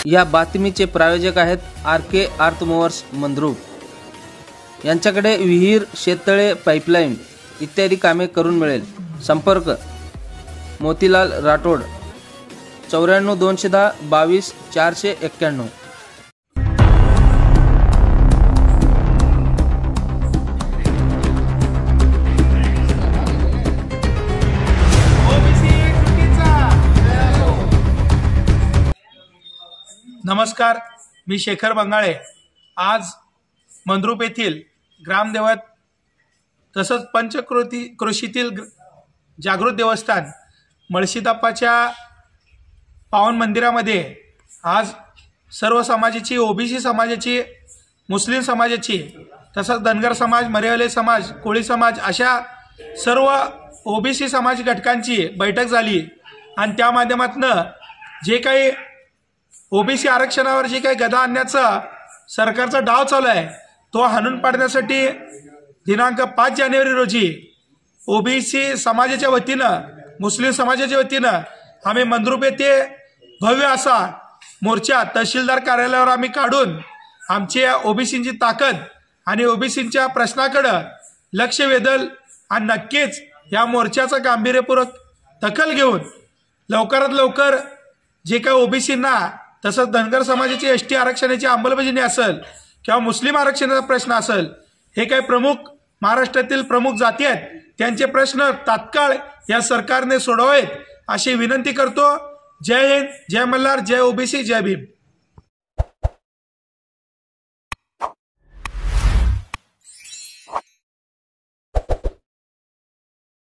या बातमीचे प्रायोजक आहेत RK अर्थमूव्हर्स मंद्रुप। यांच्याकडे विहीर, शेततळे, पाईपलाईन इत्यादी कामे करून मिळेल। संपर्क मोतीलाल राठोड 94 210 22 491। नमस्कार, मी शेखर बंगाळे। आज मंद्रुप येथील ग्रामदेवत तसंच पंचक्रोशीतील जागृत देवस्थान मळशीदप्पाच्या पावन मंदिरामध्ये आज सर्व समाजाची, ओबीसी समाजाची, मुस्लिम समाजाची, तसंच धनगर समाज, मरेवाले समाज, कोळी समाज अशा सर्व ओबीसी समाज घटकांची बैठक झाली आणि त्या माध्यमातून जे काही ओबीसी आरक्षणावर जे काही गदा आणण्याचा सरकारचा डाव चालू आहे तो हाणून पाडण्यासाठी दिनांक 5 जानेवारी रोजी ओबीसी समाजाच्या वतीनं, मुस्लिम समाजाच्या वतीनं आम्ही मंद्रुप येथे भव्य असा मोर्चा तहसीलदार कार्यालयावर आम्ही काढून आमच्या ओबीसींची ताकद आणि ओबीसींच्या प्रश्नाकडे लक्ष वेधल आणि नक्कीच या मोर्चाचा गांभीर्यपूर्वक दखल घेऊन लवकरात लवकर जे काही ओबीसींना तसंच धनगर समाजाची एसटी आरक्षणाची अंमलबजावणी असेल किंवा मुस्लिम आरक्षणाचा प्रश्न असेल, हे काही प्रमुख महाराष्ट्रातील प्रमुख जाती आहेत त्यांचे प्रश्न तात्काळ या सरकारने सोडवावेत अशी विनंती करतो। जय हिंद, जय मल्हार, जय ओबीसी, जय भीम।